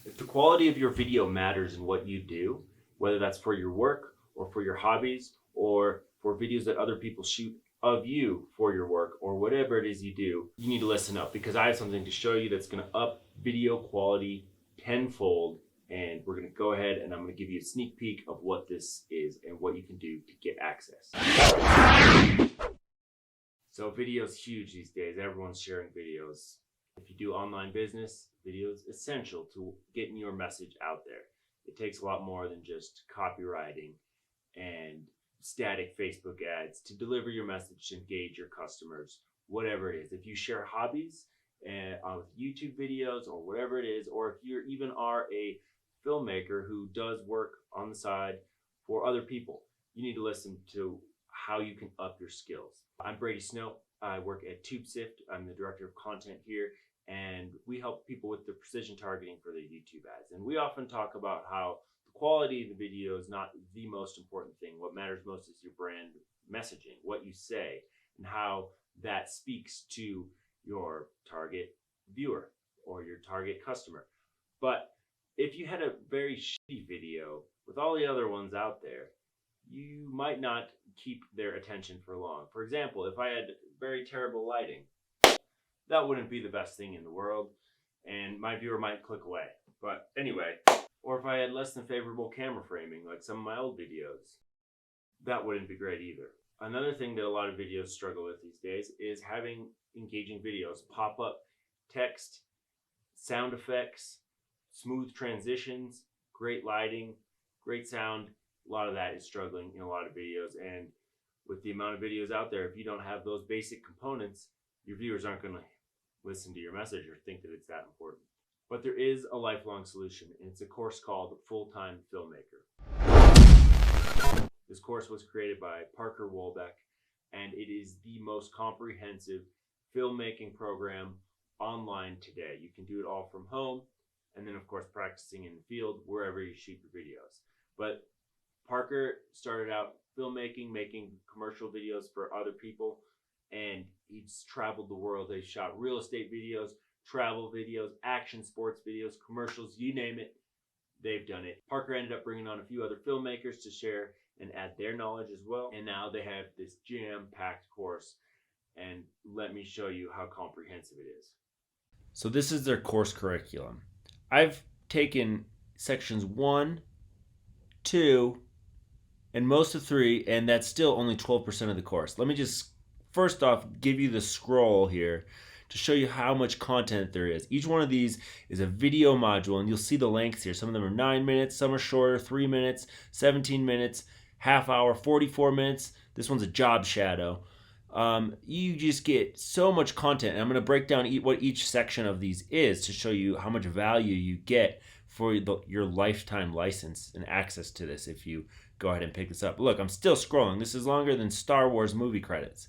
If the quality of your video matters in what you do, whether that's for your work or for your hobbies or for videos that other people shoot of you for your work or whatever it is you do, you need to listen up because I have something to show you that's going to up video quality tenfold. And we're going to go ahead and I'm going to give you a sneak peek of what this is and what you can do to get access. So video is huge these days. Everyone's sharing videos. If you do online business, video is essential to getting your message out there. It takes a lot more than just copywriting and static Facebook ads to deliver your message, to engage your customers, whatever it is. If you share hobbies with YouTube videos or whatever it is, or if you even are a filmmaker who does work on the side for other people, you need to listen to how you can up your skills. I'm Brady Snow. I work at TubeSift. I'm the director of content here, and we help people with the precision targeting for their YouTube ads. And we often talk about how the quality of the video is not the most important thing. What matters most is your brand messaging, what you say, and how that speaks to your target viewer or your target customer. But if you had a very shitty video with all the other ones out there, you might not keep their attention for long. For example, if I had very terrible lighting, that wouldn't be the best thing in the world, and my viewer might click away. But anyway, or if I had less than favorable camera framing, like some of my old videos, that wouldn't be great either. Another thing that a lot of videos struggle with these days is having engaging videos, pop up text, sound effects, smooth transitions, great lighting, great sound. A lot of that is struggling in a lot of videos, and with the amount of videos out there, if you don't have those basic components, your viewers aren't going to listen to your message or think that it's that important. But there is a lifelong solution, and it's a course called FullTime Filmmaker. This course was created by Parker Wolbeck, and it is the most comprehensive filmmaking program online today. You can do it all from home, and then of course practicing in the field wherever you shoot your videos. But Parker started out filmmaking, making commercial videos for other people, and he's traveled the world. They shot real estate videos, travel videos, action sports videos, commercials, you name it, they've done it. Parker ended up bringing on a few other filmmakers to share and add their knowledge as well, and now they have this jam-packed course, and let me show you how comprehensive it is. So this is their course curriculum. I've taken sections 1, 2, and most of 3, and that's still only 12% of the course. Let me just first off give you the scroll here to show you how much content there is. Each one of these is a video module, and you'll see the lengths here. Some of them are 9 minutes, some are shorter, 3 minutes, 17 minutes, half hour, 44 minutes. This one's a job shadow. You just get so much content, and I'm going to break down what each section of these is to show you how much value you get for your lifetime license and access to this if you go ahead and pick this up. Look, I'm still scrolling. This is longer than Star Wars movie credits.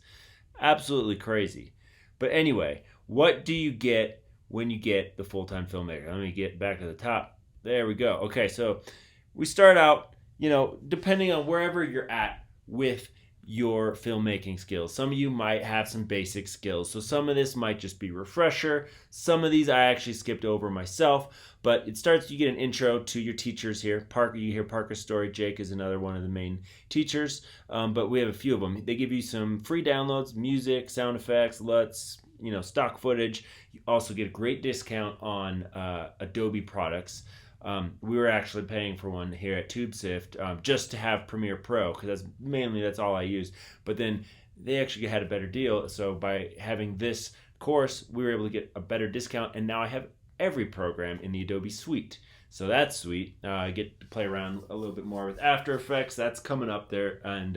Absolutely crazy. But anyway, what do you get when you get the FullTime Filmmaker? Let me get back to the top. There we go. Okay, so we start out, depending on wherever you're at with your filmmaking skills. Some of you might have some basic skills, so some of this might just be refresher. Some of these I actually skipped over myself, but it starts, you get an intro to your teachers here. Parker, you hear Parker's story. Jake is another one of the main teachers, but we have a few of them. They give you some free downloads, music, sound effects, LUTs, stock footage. You also get a great discount on Adobe products. We were actually paying for one here at TubeSift just to have Premiere Pro, because that's all I use. But then they actually had a better deal, so by having this course, we were able to get a better discount, and now I have every program in the Adobe suite. So that's sweet. I get to play around a little bit more with After Effects. That's coming up there, and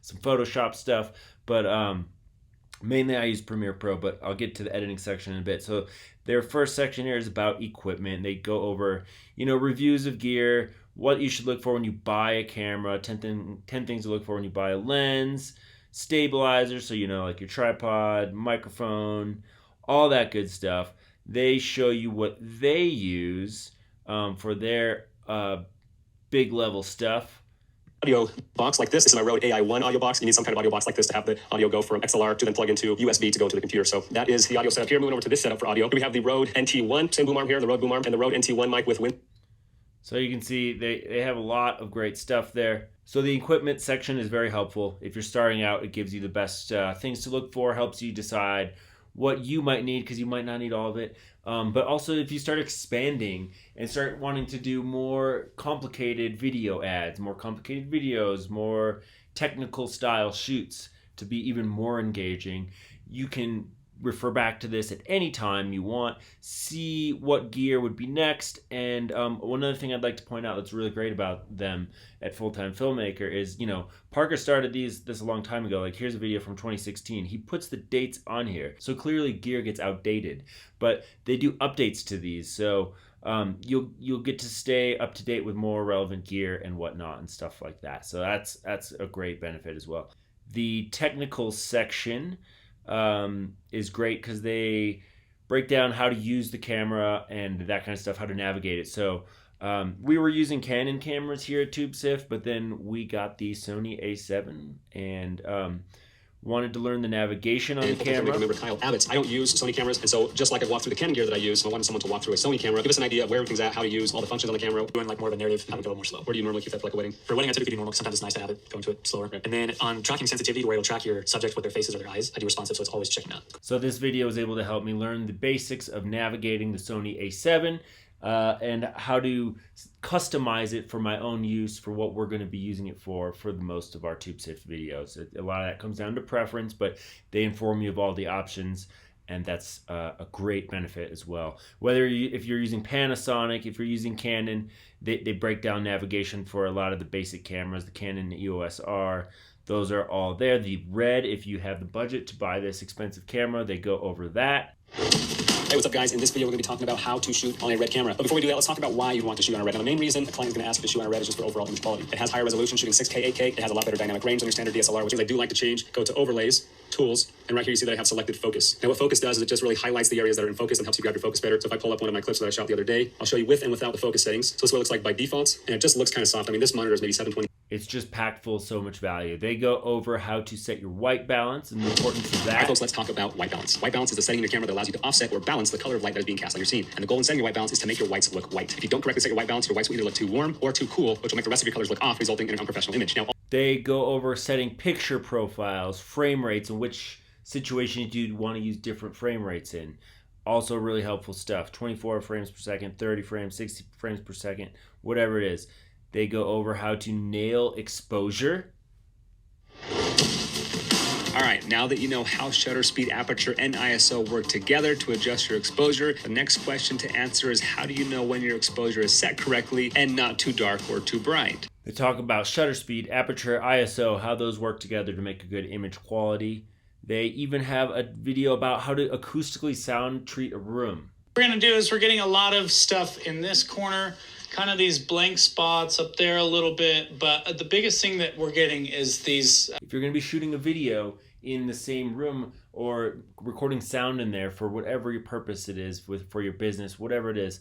some Photoshop stuff. But mainly I use Premiere Pro, but I'll get to the editing section in a bit. So their first section here is about equipment. They go over, reviews of gear, what you should look for when you buy a camera, 10 things to look for when you buy a lens, stabilizer, so like your tripod, microphone, all that good stuff. They show you what they use for their big level stuff. audio box like this. This is my Rode AI1 audio box. You need some kind of audio box like this to have the audio go from XLR to then plug into USB to go to the computer. So that is the audio setup here. Moving over to this setup for audio. We have the Rode NT1, same boom arm here, the Rode boom arm, and the Rode NT1 mic with win. So you can see they have a lot of great stuff there. So the equipment section is very helpful. If you're starting out, it gives you the best things to look for, helps you decide what you might need, because you might not need all of it. But also if you start expanding and start wanting to do more complicated video ads, more complicated videos, more technical style shoots to be even more engaging, you can refer back to this at any time you want, see what gear would be next. And one other thing I'd like to point out that's really great about them at FullTime Filmmaker is, you know, Parker started this a long time ago. Like, here's a video from 2016. He puts the dates on here. So clearly gear gets outdated, but they do updates to these. So you'll get to stay up to date with more relevant gear and whatnot and stuff like that. So that's a great benefit as well. The technical section is great because they break down how to use the camera and that kind of stuff, how to navigate it. So we were using Canon cameras here at TubeSift, but then we got the Sony A7 and wanted to learn the navigation on the camera. Remember Kyle Abbott's. I don't use Sony cameras, and so just like I walked through the Canon gear that I use, I wanted someone to walk through a Sony camera, give us an idea of where everything's at, how to use all the functions on the camera. Doing like more of a narrative, how to go more slow. Or do you normally keep that for like a wedding? For a wedding, I typically do normal. Sometimes it's nice to have it go into it slower. Right. And then on tracking sensitivity, where it'll track your subject with their faces or their eyes, I do responsive, so it's always checking that. So this video was able to help me learn the basics of navigating the Sony A7 and how to customize it for my own use for what we're going to be using it for the most of our TubeSift videos. A lot of that comes down to preference, but they inform you of all the options, and that's a great benefit as well. Whether if you're using Panasonic, if you're using Canon, they break down navigation for a lot of the basic cameras, the Canon EOS R. Those are all there. The Red, if you have the budget to buy this expensive camera, they go over that. Hey, what's up guys? In this video, we're gonna be talking about how to shoot on a Red camera. But before we do that, let's talk about why you want to shoot on a Red. Now, the main reason a client is gonna ask you to shoot on a Red is just for overall image quality. It has higher resolution, shooting 6K, 8K. It has a lot better dynamic range than your standard DSLR, which is I do like to change. Go to overlays, tools, and right here you see that I have selected focus. Now what focus does is it just really highlights the areas that are in focus and helps you grab your focus better. So if I pull up one of my clips that I shot the other day, I'll show you with and without the focus settings. So this is what it looks like by default, and it just looks kind of soft. I mean, this monitor is maybe 720. It's just packed full of so much value. They go over how to set your white balance and the importance of that. All right, folks, let's talk about white balance. White balance is the setting in your camera that allows you to offset or balance the color of light that is being cast on your scene. And the goal in setting your white balance is to make your whites look white. If you don't correctly set your white balance, your whites will either look too warm or too cool, which will make the rest of your colors look off, resulting in an unprofessional image. Now, they go over setting picture profiles, frame rates, and which situations you want to use different frame rates in. Also really helpful stuff. 24 frames per second, 30 frames, 60 frames per second, whatever it is. They go over how to nail exposure. All right, now that you know how shutter speed, aperture, and ISO work together to adjust your exposure, the next question to answer is how do you know when your exposure is set correctly and not too dark or too bright? They talk about shutter speed, aperture, ISO, how those work together to make a good image quality. They even have a video about how to acoustically sound treat a room. What we're going to do is we're getting a lot of stuff in this corner, kind of these blank spots up there a little bit, but the biggest thing that we're getting is these. If you're going to be shooting a video in the same room or recording sound in there for whatever your purpose it is, for your business, whatever it is,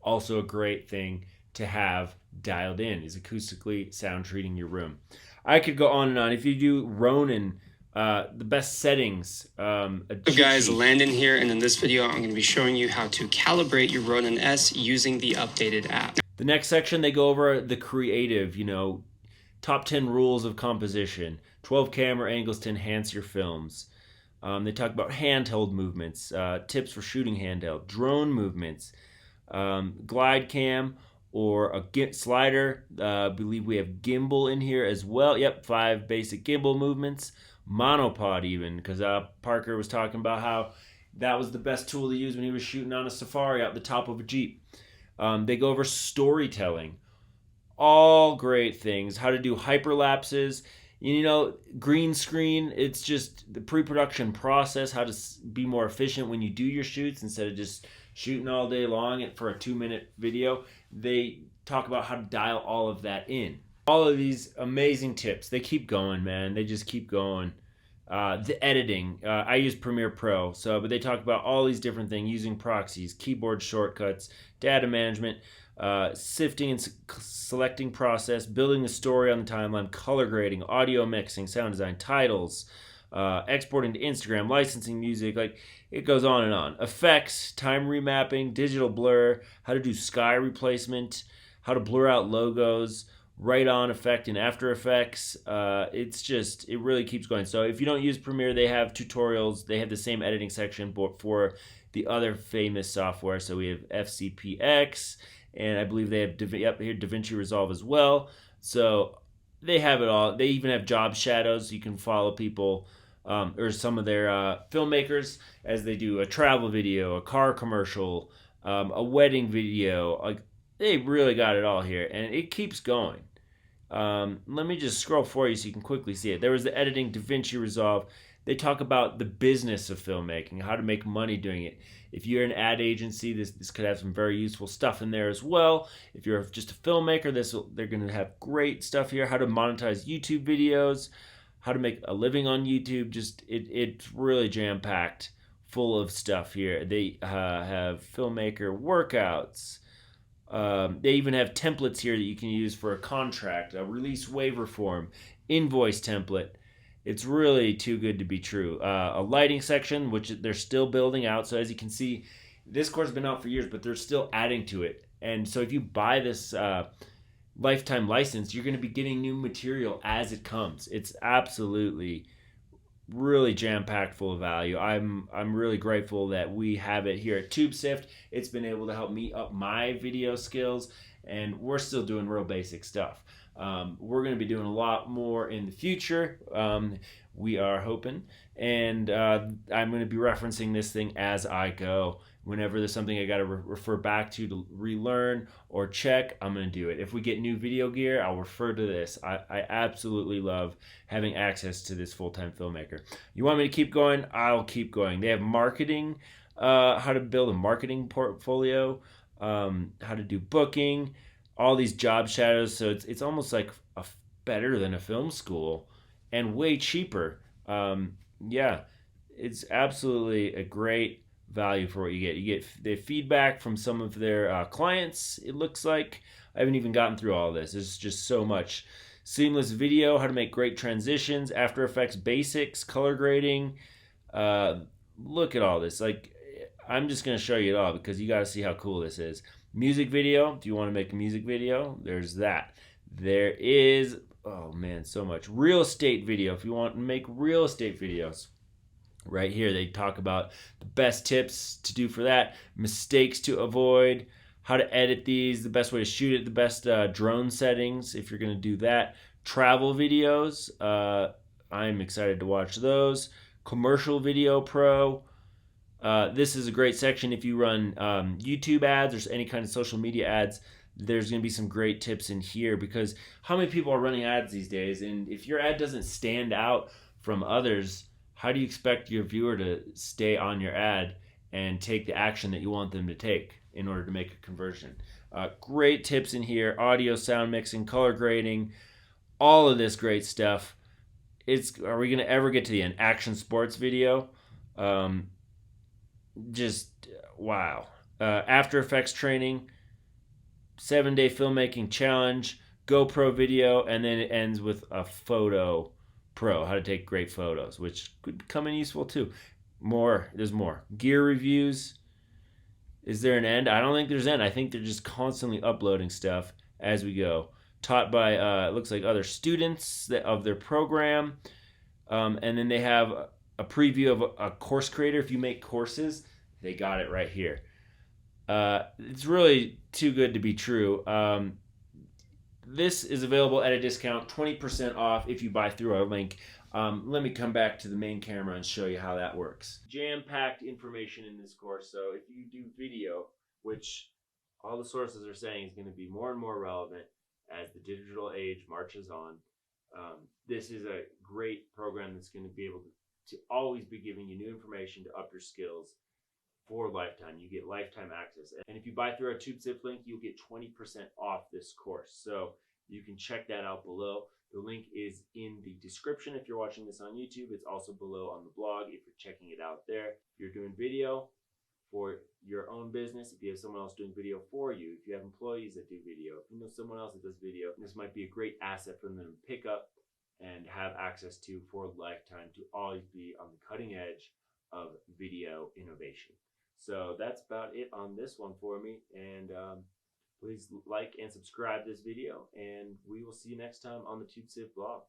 also a great thing to have dialed in is acoustically sound treating your room. I could go on and on. If you do Ronin, the best settings. So guys, Landon here, and in this video I'm going to be showing you how to calibrate your Ronin S using the updated app. The next section, they go over the creative, top 10 rules of composition, 12 camera angles to enhance your films. They talk about handheld movements, tips for shooting handheld, drone movements, glide cam, or a slider. I believe we have gimbal in here as well. Yep, 5 basic gimbal movements. Monopod even, because Parker was talking about how that was the best tool to use when he was shooting on a safari out the top of a Jeep. They go over storytelling. All great things. How to do hyperlapses. Green screen, it's just the pre-production process, how to be more efficient when you do your shoots instead of just shooting all day long for a 2-minute video. They talk about how to dial all of that in. All of these amazing tips. They keep going, man. They just keep going. The editing, I use Premiere Pro, but they talk about all these different things, using proxies, keyboard shortcuts, data management, sifting and selecting process, building the story on the timeline, color grading, audio mixing, sound design, titles, exporting to Instagram, licensing music, like it goes on and on. Effects, time remapping, digital blur, how to do sky replacement, how to blur out logos, right on effect in After Effects. It really keeps going. So if you don't use Premiere, they have tutorials. They have the same editing section for the other famous software. So we have FCPX, and I believe they have DaVinci Resolve as well. So they have it all. They even have job shadows. So you can follow people or some of their filmmakers as they do a travel video, a car commercial, a wedding video. Like, they really got it all here, and it keeps going. Let me just scroll for you so you can quickly see it. There was the editing, DaVinci Resolve. They talk about the business of filmmaking, how to make money doing it. If you're an ad agency, this could have some very useful stuff in there as well. If you're just a filmmaker, they're going to have great stuff here. How to monetize YouTube videos, how to make a living on YouTube. It's really jam-packed, full of stuff here. They have filmmaker workouts. They even have templates here that you can use for a contract, a release waiver form, invoice template. It's really too good to be true. A lighting section, which they're still building out. So as you can see, this course has been out for years, but they're still adding to it. And so if you buy this lifetime license, you're going to be getting new material as it comes. It's absolutely really jam-packed full of value. I'm really grateful that we have it here at TubeSift. It's been able to help me up my video skills, and we're still doing real basic stuff. We're going to be doing a lot more in the future. We are hoping, and I'm going to be referencing this thing as I go. Whenever there's something I got to refer back to relearn or check, I'm going to do it. If we get new video gear, I'll refer to this. I absolutely love having access to this full-time filmmaker. You want me to keep going? I'll keep going. They have marketing, how to build a marketing portfolio, how to do booking, all these job shadows. So it's almost like better than a film school and way cheaper. Yeah, it's absolutely a great value for what you get. You get the feedback from some of their clients. It looks like I haven't even gotten through all this. There's just so much. Seamless video, how to make great transitions, After Effects basics, color grading. Look at all this. Like, I'm just going to show you it all because you got to see how cool this is. Music video. Do you want to make a music video? There's that. There is, oh man, so much. Real estate video. If you want to make real estate videos. Right here, they talk about the best tips to do for that, mistakes to avoid, how to edit these, the best way to shoot it, the best drone settings if you're going to do that. Travel videos, I'm excited to watch those. Commercial Video Pro. This is a great section if you run YouTube ads or any kind of social media ads. There's going to be some great tips in here because how many people are running ads these days? And if your ad doesn't stand out from others, how do you expect your viewer to stay on your ad and take the action that you want them to take in order to make a conversion? Great tips in here. Audio, sound mixing, color grading, all of this great stuff. Are we going to ever get to the end? Action sports video. Just wow. After Effects training, 7-day filmmaking challenge, GoPro video, and then it ends with a photo pro, how to take great photos, which could come in useful too. There's more. Gear reviews. Is there an end? I don't think there's an end. I think they're just constantly uploading stuff as we go. Taught by, it looks like other students of their program. And then they have a preview of a course creator. If you make courses, they got it right here. It's really too good to be true. This is available at a discount, 20% off if you buy through our link. Let me come back to the main camera and show you how that works. Jam-packed information in this course. So if you do video, which all the sources are saying is going to be more and more relevant as the digital age marches on, this is a great program that's going to be able to always be giving you new information to up your skills for lifetime. You get lifetime access. And if you buy through our TubeSift link, you'll get 20% off this course. So you can check that out below. The link is in the description if you're watching this on YouTube. It's also below on the blog if you're checking it out there. If you're doing video for your own business, if you have someone else doing video for you, if you have employees that do video, if you know someone else that does video, this might be a great asset for them to pick up and have access to for a lifetime, to always be on the cutting edge of video innovation. So that's about it on this one for me. And please like and subscribe this video, and we will see you next time on the TubeSift blog.